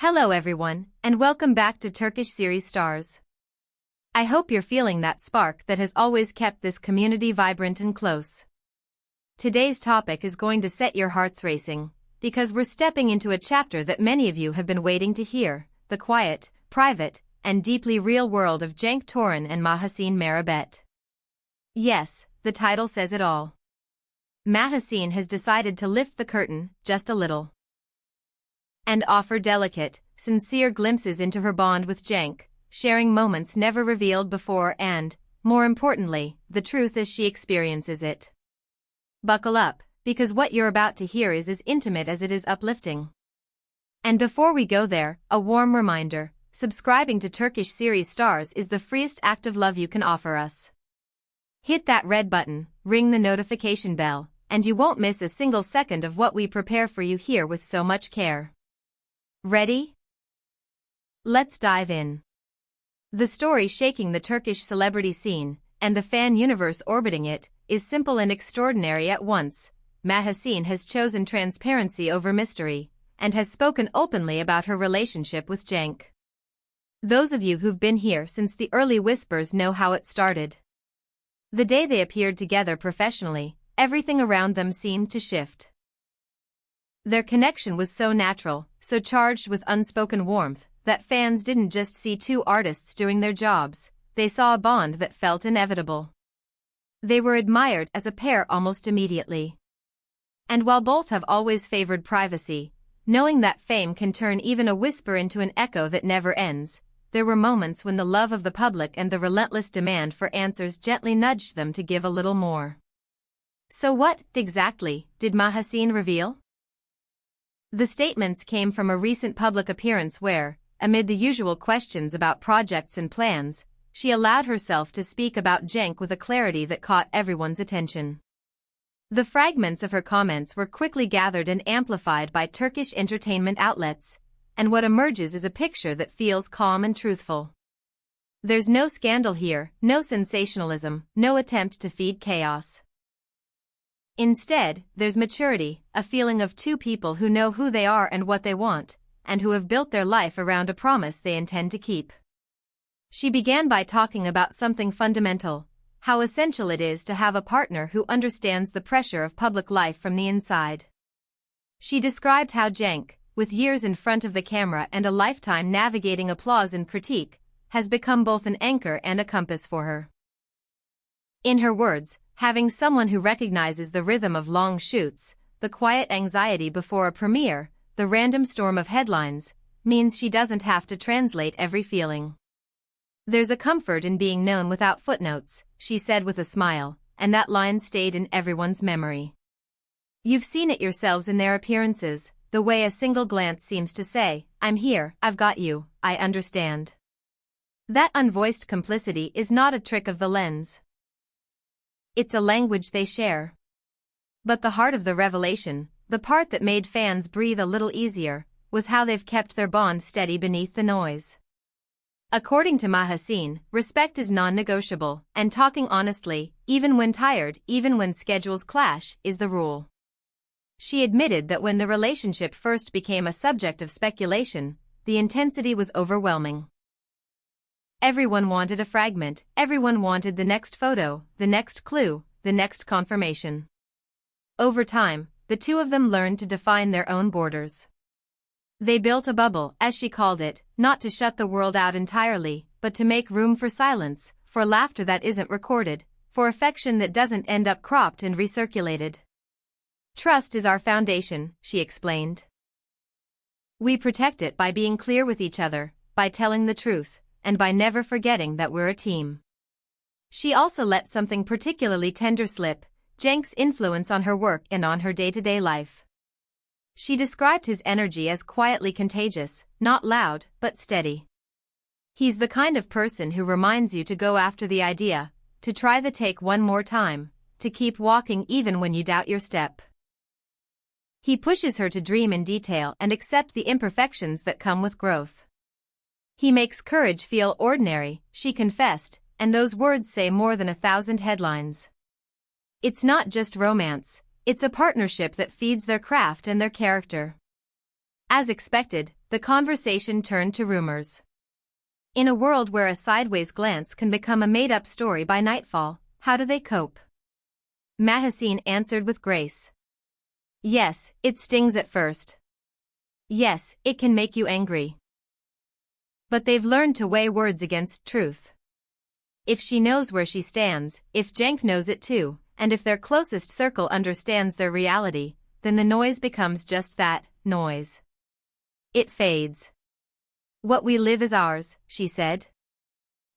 Hello everyone, and welcome back to Turkish series stars. I hope you're feeling that spark that has always kept this community vibrant and close. Today's topic is going to set your hearts racing, because we're stepping into a chapter that many of you have been waiting to hear, the quiet, private, and deeply real world of Cenk Torun and Mahasin Merabet. Yes, the title says it all. Mahasin has decided to lift the curtain, just a little, and offer delicate, sincere glimpses into her bond with Cenk, sharing moments never revealed before and, more importantly, the truth as she experiences it. Buckle up, because what you're about to hear is as intimate as it is uplifting. And before we go there, a warm reminder, subscribing to Turkish series stars is the freest act of love you can offer us. Hit that red button, ring the notification bell, and you won't miss a single second of what we prepare for you here with so much care. Ready? Let's dive in. The story shaking the Turkish celebrity scene, and the fan universe orbiting it, is simple and extraordinary at once. Mahassine has chosen transparency over mystery, and has spoken openly about her relationship with Cenk. Those of you who've been here since the early whispers know how it started. The day they appeared together professionally, everything around them seemed to shift. Their connection was so natural, so charged with unspoken warmth, that fans didn't just see two artists doing their jobs, they saw a bond that felt inevitable. They were admired as a pair almost immediately. And while both have always favored privacy, knowing that fame can turn even a whisper into an echo that never ends, there were moments when the love of the public and the relentless demand for answers gently nudged them to give a little more. So what, exactly, did Mahasin reveal? The statements came from a recent public appearance where, amid the usual questions about projects and plans, she allowed herself to speak about Cenk with a clarity that caught everyone's attention. The fragments of her comments were quickly gathered and amplified by Turkish entertainment outlets, and what emerges is a picture that feels calm and truthful. There's no scandal here, no sensationalism, no attempt to feed chaos. Instead, there's maturity, a feeling of two people who know who they are and what they want, and who have built their life around a promise they intend to keep. She began by talking about something fundamental, how essential it is to have a partner who understands the pressure of public life from the inside. She described how Cenk, with years in front of the camera and a lifetime navigating applause and critique, has become both an anchor and a compass for her. In her words, having someone who recognizes the rhythm of long shoots, the quiet anxiety before a premiere, the random storm of headlines, means she doesn't have to translate every feeling. There's a comfort in being known without footnotes, she said with a smile, and that line stayed in everyone's memory. You've seen it yourselves in their appearances, the way a single glance seems to say, I'm here, I've got you, I understand. That unvoiced complicity is not a trick of the lens. It's a language they share. But the heart of the revelation, the part that made fans breathe a little easier, was how they've kept their bond steady beneath the noise. According to Mahassine, respect is non-negotiable, and talking honestly, even when tired, even when schedules clash, is the rule. She admitted that when the relationship first became a subject of speculation, the intensity was overwhelming. Everyone wanted a fragment, everyone wanted the next photo, the next clue, the next confirmation. Over time, the two of them learned to define their own borders. They built a bubble, as she called it, not to shut the world out entirely, but to make room for silence, for laughter that isn't recorded, for affection that doesn't end up cropped and recirculated. Trust is our foundation, she explained. We protect it by being clear with each other, by telling the truth, and by never forgetting that we're a team. She also let something particularly tender slip, Cenk's influence on her work and on her day-to-day life. She described his energy as quietly contagious, not loud, but steady. He's the kind of person who reminds you to go after the idea, to try the take one more time, to keep walking even when you doubt your step. He pushes her to dream in detail and accept the imperfections that come with growth. He makes courage feel ordinary, she confessed, and those words say more than 1,000 headlines. It's not just romance, it's a partnership that feeds their craft and their character. As expected, the the conversation turned to rumors. In a world where a sideways glance can become a made-up story by nightfall, how do they cope? Mahassine answered with grace. Yes, it stings at first. Yes, it can make you angry. But they've learned to weigh words against truth. If she knows where she stands, if Cenk knows it too, and if their closest circle understands their reality, then the noise becomes just that, noise. It fades. What we live is ours, she said.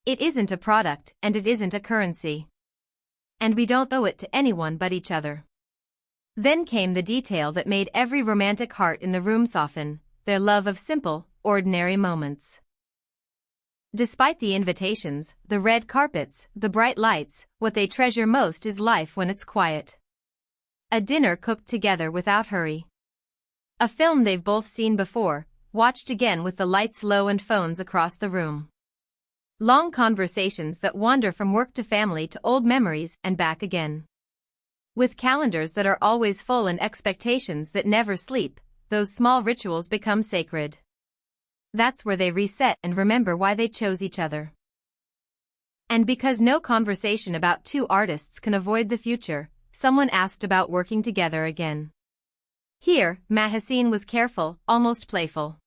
It isn't a product, and it isn't a currency. And we don't owe it to anyone but each other. Then came the detail that made every romantic heart in the room soften, their love of simple, ordinary moments. Despite the invitations, the red carpets, the bright lights, what they treasure most is life when it's quiet. A dinner cooked together without hurry. A film they've both seen before, watched again with the lights low and phones across the room. Long conversations that wander from work to family to old memories and back again. With calendars that are always full and expectations that never sleep, those small rituals become sacred. That's where they reset and remember why they chose each other. And because no conversation about two artists can avoid the future, someone asked about working together again. Here, Mahassine was careful, almost playful.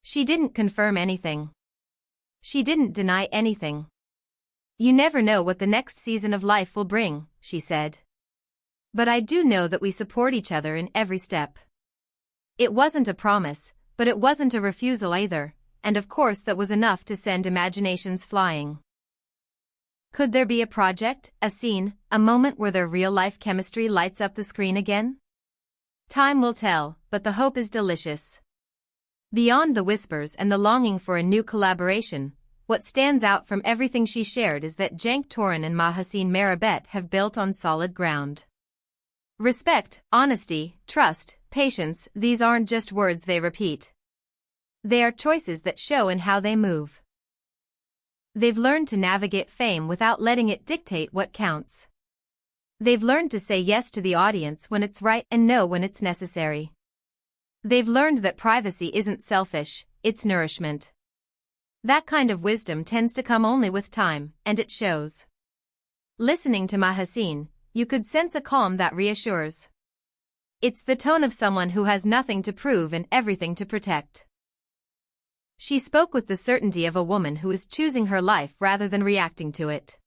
She didn't confirm anything. She didn't deny anything. You never know what the next season of life will bring, she said. But I do know that we support each other in every step. It wasn't a promise, but it wasn't a refusal either, and of course that was enough to send imaginations flying. Could there be a project, a scene, a moment where their real-life chemistry lights up the screen again? Time will tell, but the hope is delicious. Beyond the whispers and the longing for a new collaboration, what stands out from everything she shared is that Cenk Torun and Mahasin Merabet have built on solid ground. Respect, honesty, trust, patience, these aren't just words they repeat. They are choices that show in how they move. They've learned to navigate fame without letting it dictate what counts. They've learned to say yes to the audience when it's right and no when it's necessary. They've learned that privacy isn't selfish, it's nourishment. That kind of wisdom tends to come only with time, and it shows. Listening to Mahassine, you could sense a calm that reassures. It's the tone of someone who has nothing to prove and everything to protect. She spoke with the certainty of a woman who is choosing her life rather than reacting to it.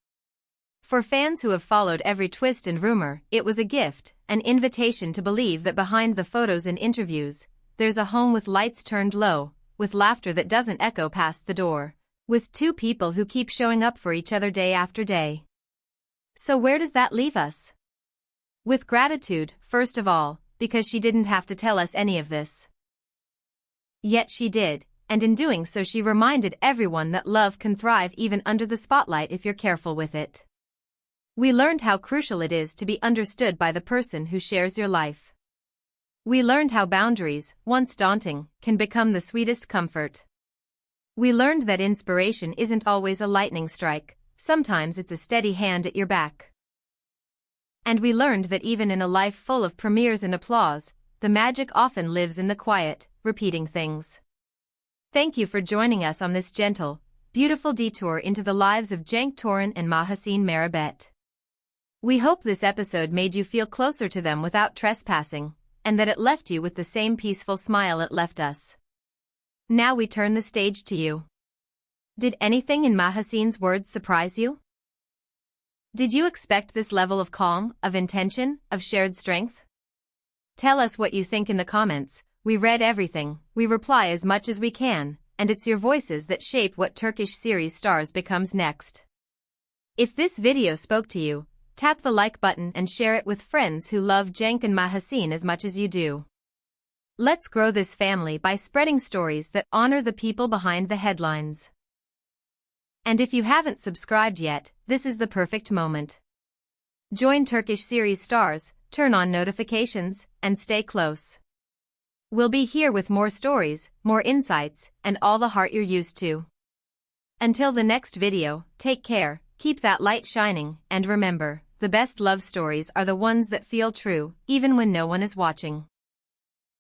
For fans who have followed every twist and rumor, it was a gift, an invitation to believe that behind the photos and interviews, there's a home with lights turned low, with laughter that doesn't echo past the door, with two people who keep showing up for each other day after day. So where does that leave us? With gratitude, first of all, because she didn't have to tell us any of this. Yet she did, and in doing so she reminded everyone that love can thrive even under the spotlight if you're careful with it. We learned how crucial it is to be understood by the person who shares your life. We learned how boundaries, once daunting, can become the sweetest comfort. We learned that inspiration isn't always a lightning strike, sometimes it's a steady hand at your back. And we learned that even in a life full of premieres and applause, the magic often lives in the quiet, repeating things. Thank you for joining us on this gentle, beautiful detour into the lives of Cenk Torun and Mahasin Merabet. We hope this episode made you feel closer to them without trespassing, and that it left you with the same peaceful smile it left us. Now we turn the stage to you. Did anything in Mahassin's words surprise you? Did you expect this level of calm, of intention, of shared strength? Tell us what you think in the comments. We read everything, we reply as much as we can, and it's your voices that shape what Turkish series stars becomes next. If this video spoke to you, tap the like button and share it with friends who love Cenk and Mahasin as much as you do. Let's grow this family by spreading stories that honor the people behind the headlines. And if you haven't subscribed yet, this is the perfect moment. Join Turkish series stars, turn on notifications, and stay close. We'll be here with more stories, more insights, and all the heart you're used to. Until the next video, take care, keep that light shining, and remember, the best love stories are the ones that feel true, even when no one is watching.